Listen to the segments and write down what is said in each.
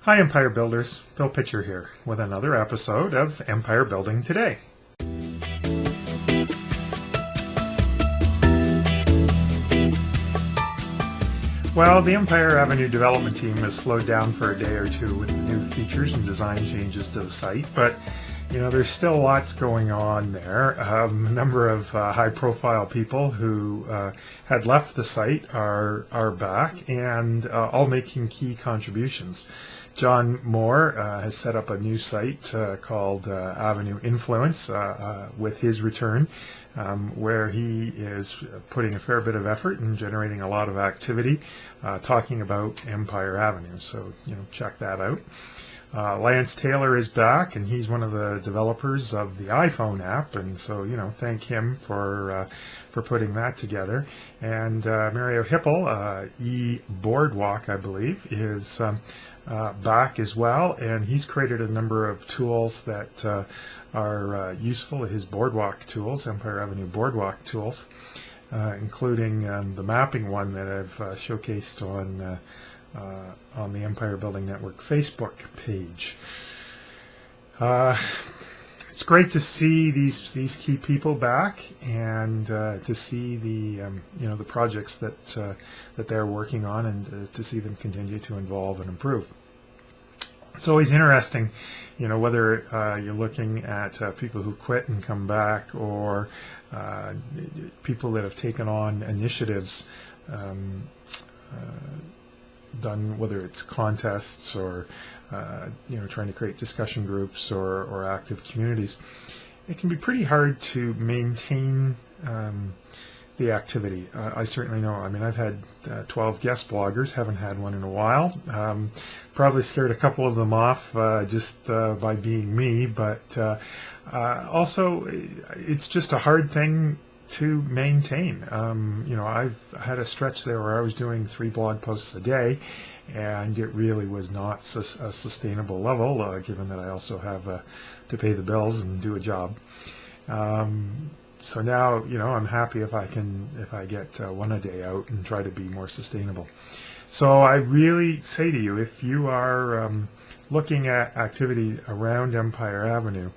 Hi Empire Builders, Bill Pitcher here with another episode of Empire Building Today. Well, the Empire Avenue development team has slowed down for a day or two with the new features and design changes to the site, but there's still lots going on there. A number of high-profile people who had left the site are back and all making key contributions. John Moore has set up a new site called Avenue Influence with his return, where he is putting a fair bit of effort and generating a lot of activity talking about Empire Avenue. So, check that out. Lance Taylor is back, and he's one of the developers of the iPhone app, and so thank him for putting that together. And Mario Hippel, Boardwalk, I believe, is back as well, and he's created a number of tools that are useful. His Boardwalk tools, Empire Avenue Boardwalk tools, including the mapping one that I've showcased on the Empire Building Network Facebook page. It's great to see these key people back, and to see the projects that they're working on, and to see them continue to evolve and improve. It's always interesting, whether you're looking at people who quit and come back, or people that have taken on initiatives, done, whether it's contests or trying to create discussion groups or active communities. It can be pretty hard to maintain the activity. I certainly know. I mean, I've had 12 guest bloggers, haven't had one in a while. Probably scared a couple of them off just by being me, but also it's just a hard thing to maintain. I've had a stretch there where I was doing 3 blog posts a day, and it really was not a sustainable level, given that I also have to pay the bills and do a job. So now, I'm happy if I get one a day out and try to be more sustainable. So I really say to you, if you are looking at activity around Empire Avenue,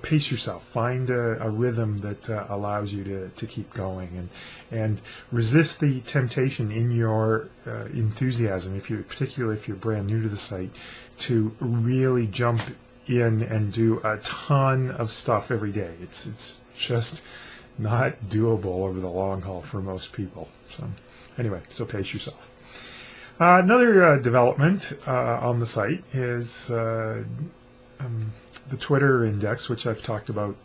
pace yourself, find a rhythm that allows you to keep going, and resist the temptation in your enthusiasm, particularly if you're brand new to the site, to really jump in and do a ton of stuff every day. It's just not doable over the long haul for most people. So anyway, so pace yourself. Another development on the site is the Twitter index, which I've talked about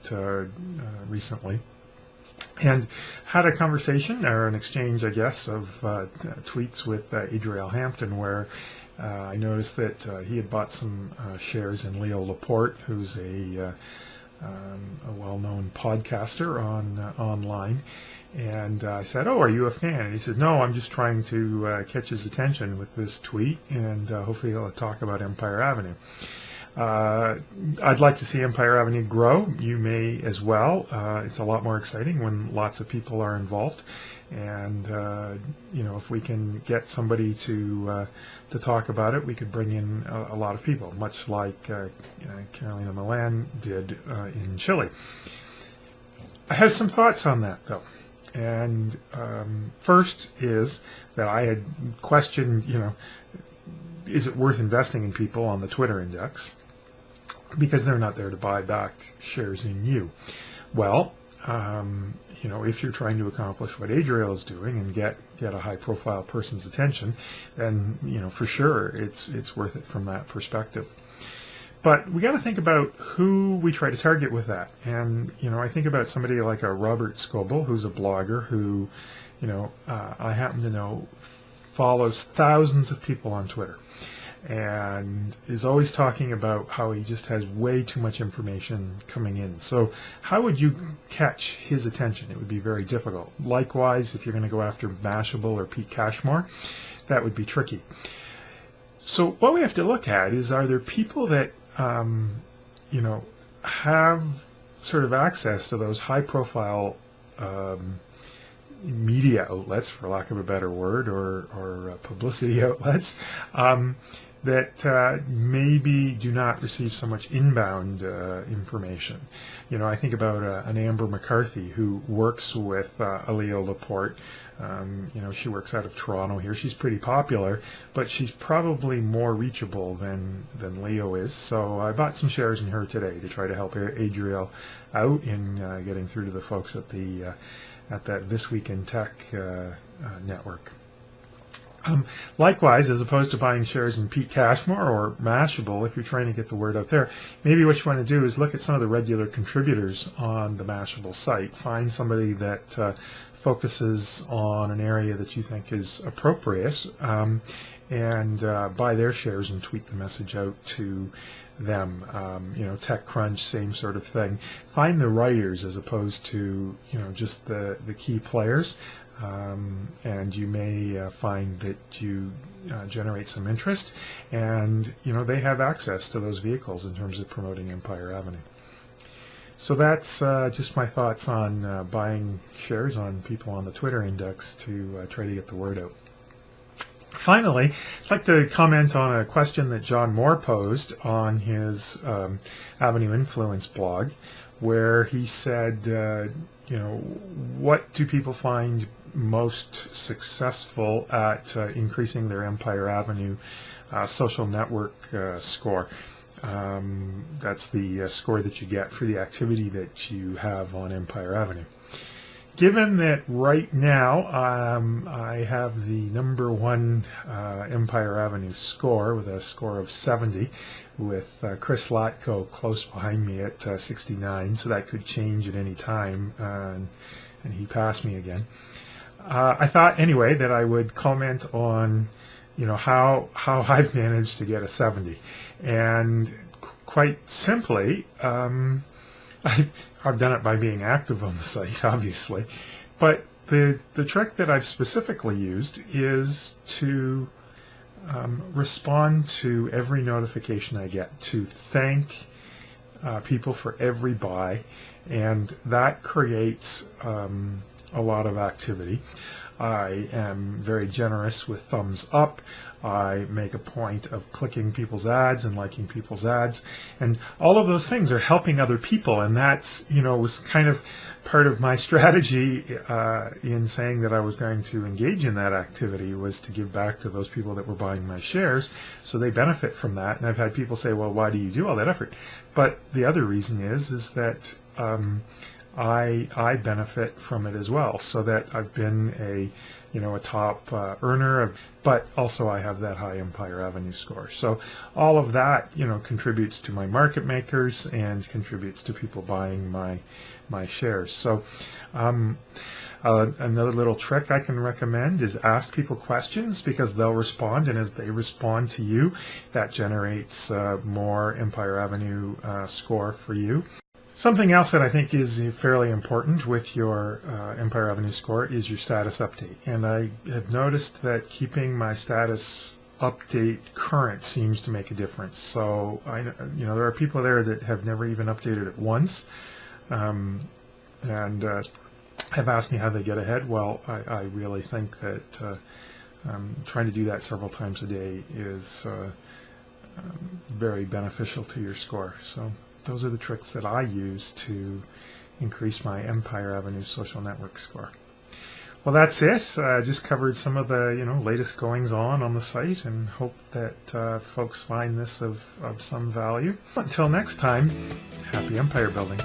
recently, and had a conversation, or an exchange, I guess, of tweets with Adriel Hampton, where I noticed that he had bought some shares in Leo Laporte, who's a well-known podcaster online. And I said, "Oh, are you a fan?" And he said, "No, I'm just trying to catch his attention with this tweet, and hopefully he'll talk about Empire Avenue." I'd like to see Empire Avenue grow. You may as well. It's a lot more exciting when lots of people are involved, and if we can get somebody to talk about it, we could bring in a lot of people, much like Carolina Milan did in Chile. I have some thoughts on that, though. And first is that I had questioned, is it worth investing in people on the Twitter index? Because they're not there to buy back shares in you. Well, if you're trying to accomplish what Adriel is doing and get a high-profile person's attention, then for sure it's worth it from that perspective. But we got to think about who we try to target with that. And I think about somebody like a Robert Scoble, who's a blogger who, I happen to know follows thousands of people on Twitter, and is always talking about how he just has way too much information coming in. So how would you catch his attention? It would be very difficult. Likewise, if you're going to go after Mashable or Pete Cashmore, that would be tricky. So what we have to look at is, are there people that have sort of access to those high-profile media outlets, for lack of a better word, or publicity outlets, that maybe do not receive so much inbound information. You know, I think about an Amber McCarthy who works with Leo Laporte. You know, she works out of Toronto here. She's pretty popular, but she's probably more reachable than Leo is. So I bought some shares in her today to try to help Adriel out in getting through to the folks at the at that This Week in Tech network. Likewise, as opposed to buying shares in Pete Cashmore or Mashable, if you're trying to get the word out there, maybe what you want to do is look at some of the regular contributors on the Mashable site. Find somebody that focuses on an area that you think is appropriate, and buy their shares and tweet the message out to them. You know, TechCrunch, same sort of thing. Find the writers as opposed to, you know, just the key players. And you may find that you generate some interest, and you know, they have access to those vehicles in terms of promoting Empire Avenue. So that's just my thoughts on buying shares on people on the Twitter index to try to get the word out. Finally, I'd like to comment on a question that John Moore posed on his Avenue Influence blog, where he said, you know, what do people find most successful at increasing their Empire Avenue social network score? That's the score that you get for the activity that you have on Empire Avenue. Given that right now I have the #1 Empire Avenue score with a score of 70, with Chris Latko close behind me at 69, so that could change at any time, and he passed me again. I thought anyway that I would comment on, you know, how I've managed to get a 70, and quite simply, I've done it by being active on the site, obviously, but the trick that I've specifically used is to respond to every notification I get, to thank people for every buy, and that creates a lot of activity. I am very generous with thumbs up. I make a point of clicking people's ads and liking people's ads, and all of those things are helping other people, and that's, you know, was kind of part of my strategy in saying that I was going to engage in that activity, was to give back to those people that were buying my shares so they benefit from that. And I've had people say, well, why do you do all that effort? But the other reason is that I benefit from it as well, so that I've been a top earner, but also I have that high Empire Avenue score. So all of that, you know, contributes to my market makers and contributes to people buying my shares. So another little trick I can recommend is ask people questions, because they'll respond, and as they respond to you, that generates more Empire Avenue score for you. Something else that I think is fairly important with your Empire Avenue score is your status update. And I have noticed that keeping my status update current seems to make a difference. So there are people there that have never even updated it once, and have asked me how they get ahead. Well, I really think that trying to do that several times a day is very beneficial to your score. So those are the tricks that I use to increase my Empire Avenue social network score. Well, that's it. I just covered some of the latest goings on the site, and hope that folks find this of some value. Until next time, happy empire building.